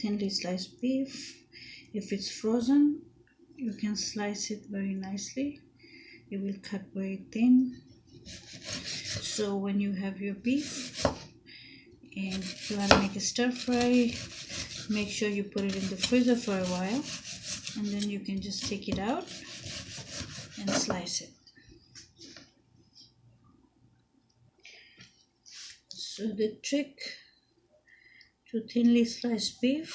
thinly sliced beef. If it's frozen, you can slice it very nicely. It will cut very thin. So when you have your beef and you want to make a stir fry, make sure you put it in the freezer for a while, and then you can just take it out and slice it. So the trick to thinly sliced beef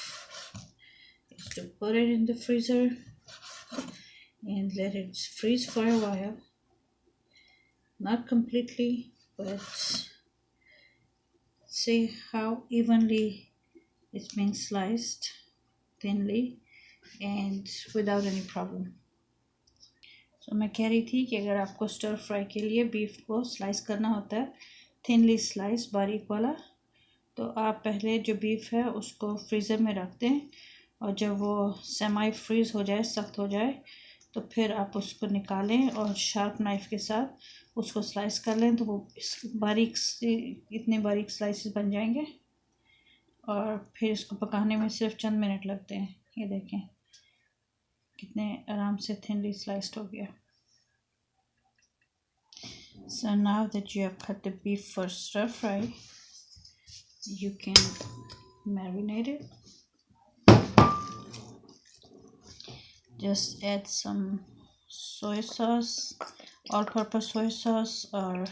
is to put it in the freezer and let it freeze for a while. Not completely, but see how evenly it's been sliced thinly and without any problem. So मैं कह रही थी कि अगर आपको stir fry के लिए beef को स्लाइस करना होता है थिनली स्लाइस बारीक वाला, तो आप पहले जो बीफ है उसको फ्रीज़र में रख दें, और जब वो सेमी फ्रीज़ हो जाए, सख्त हो जाए, तो फिर आप उसको निकालें और शार्प नाइफ़ के साथ उसको स्लाइस कर लें, तो वो बारीक इतने बारीक स्लाइसेस बन जाएंगे और फिर इसको पकाने में सिर्फ चंद मिनट लगते हैं। ये देखें कितने आराम से थिनली स्लाइस्ड हो गया। So now that you have cut the beef for stir fry, you can marinate it. Just add some soy sauce, all-purpose soy sauce or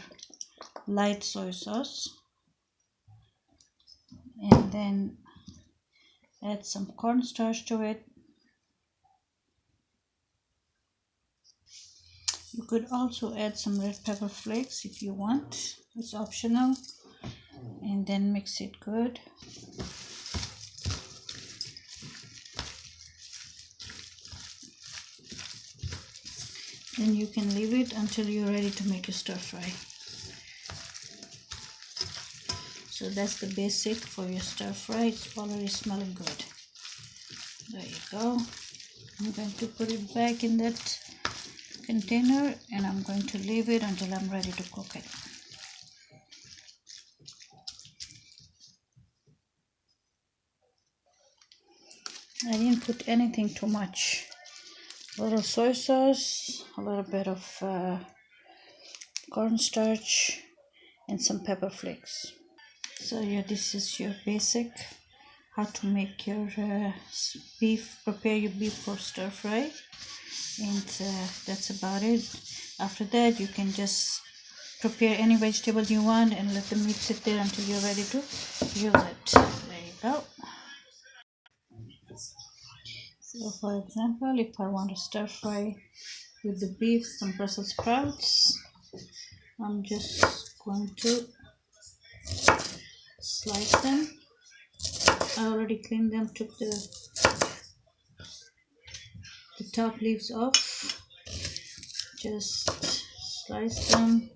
light soy sauce, and then add some cornstarch to it. You could also add some red pepper flakes if you want, it's optional, and then mix it good. Then you can leave it until you're ready to make a stir fry. So that's the basic for your stir fry. It's already smelling good. There you go. I'm going to put it back in that container and I'm going to leave it until I'm ready to cook it. I didn't put anything too much. A little soy sauce, a little bit of cornstarch, and some pepper flakes. So yeah, this is your basic how to make your beef, prepare your beef for stir fry, and that's about it. After that, you can just prepare any vegetable you want and let the meat sit there until you're ready to use it. There you go. So for example, if I want to stir fry with the beef some Brussels sprouts, I'm just going to slice them. I already cleaned them, took the top leaves off. Just slice them,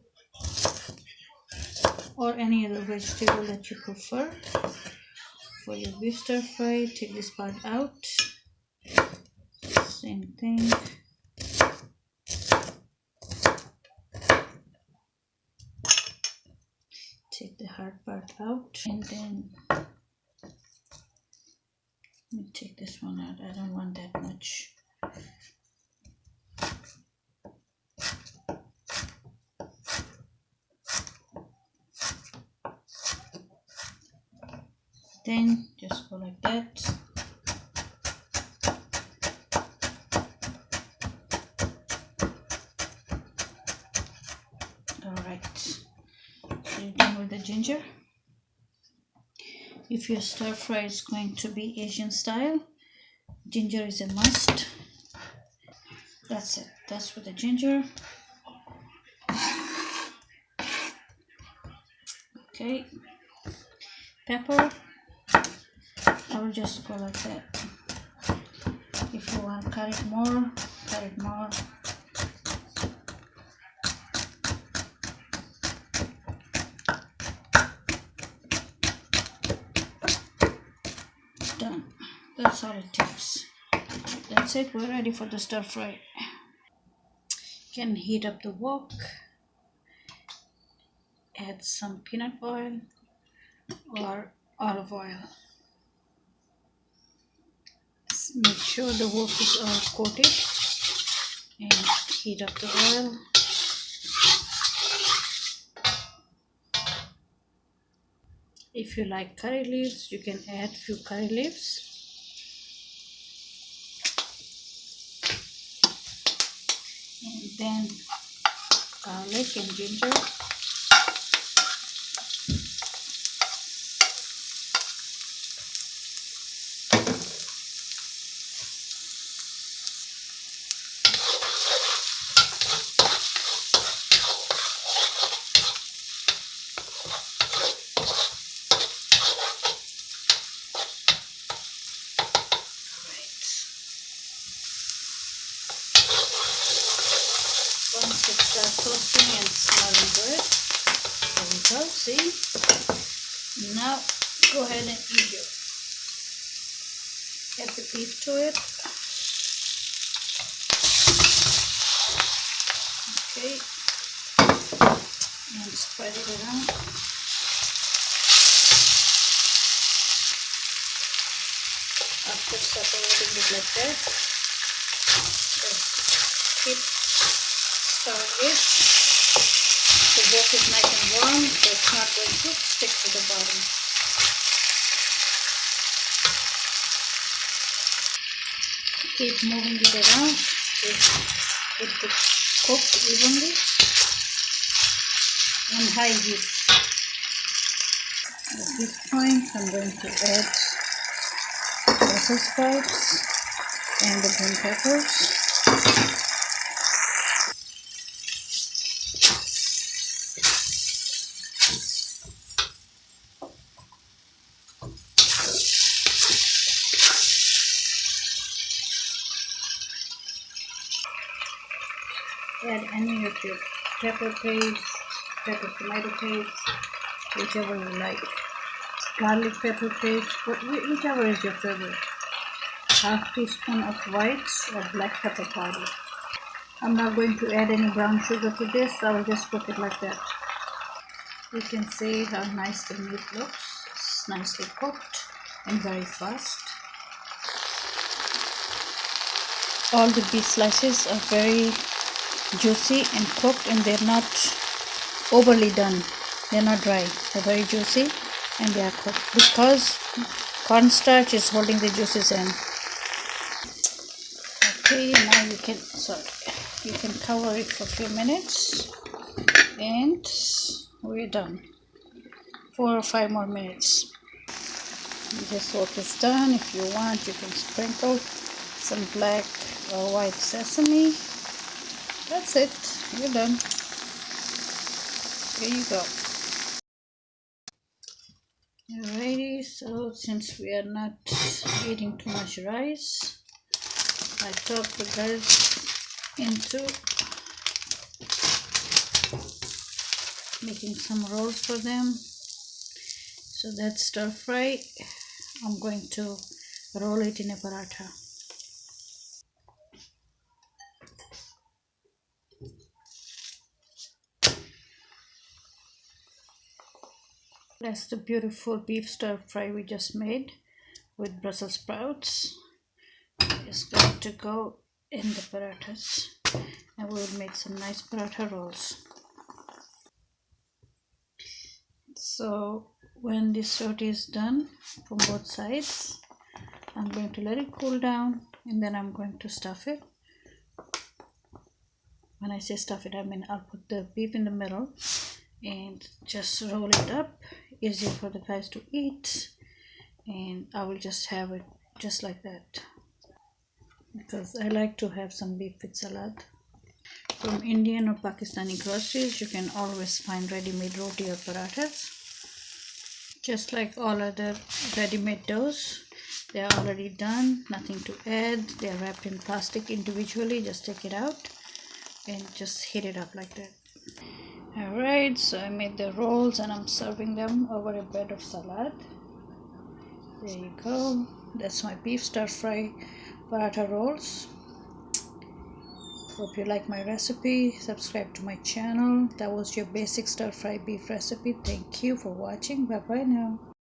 or any other vegetable that you prefer for your beef stir fry. Take this part out. Same thing. Take the hard part out, and then let me take this one out. I don't want that much. Then just go like that. Ginger. If your stir fry is going to be Asian style, ginger is a must. That's it. That's for the ginger. Okay. Pepper. I will just go like that. If you want to cut it more, cut it more. Done. That's all it takes. That's it. We're ready for the stir fry. Can heat up the wok. Add some peanut oil or olive oil. Make sure the wok is all coated and heat up the oil. If you like curry leaves, you can add few curry leaves. And then garlic and ginger. Once it starts toasting and smelling good, there we go, see? Now go ahead and add the beef to it. Okay, and spread it around. After separating it like that, just keep stirring it. The wok is nice and warm, so it's not going to stick to the bottom. Keep moving it around. It gets cooked evenly on high heat. At this point, I'm going to add Brussels sprouts and the green peppers. Add any of your pepper paste, pepper tomato paste, whichever you like. Garlic pepper paste, whichever is your favorite. Half teaspoon of white or black pepper powder. I'm not going to add any brown sugar to this, I will just cook it like that. You can see how nice the meat looks. It's nicely cooked and very fast. All the beef slices are very juicy and cooked, and they're not overly done. They're not dry. They're very juicy and they are cooked because cornstarch is holding the juices in. Okay, now you can cover it for a few minutes and we're done. 4 or 5 more minutes. This work is done. If you want, you can sprinkle some black or white sesame. That's it. You're done. There you go. Alrighty, so since we are not eating too much rice, I talked the guys into making some rolls for them. So that's stir fry. I'm going to roll it in a paratha. That's the beautiful beef stir fry we just made with Brussels sprouts. It's going to go in the parathas, and we will make some nice paratha rolls. So when this roti is done from both sides, I'm going to let it cool down and then I'm going to stuff it. When I say stuff it, I mean I'll put the beef in the middle and just roll it up, easier for the guys to eat, and I will just have it just like that because I like to have some beef with salad. From Indian or Pakistani groceries, you can always find ready-made roti or parathas. Just like all other ready-made doughs, they are already done, nothing to add. They are wrapped in plastic individually. Just take it out and just heat it up like that. Alright, so I made the rolls and I'm serving them over a bed of salad. There you go. That's my beef stir fry paratha rolls. Hope you like my recipe. Subscribe to my channel. That was your basic stir fry beef recipe. Thank you for watching. Bye bye now.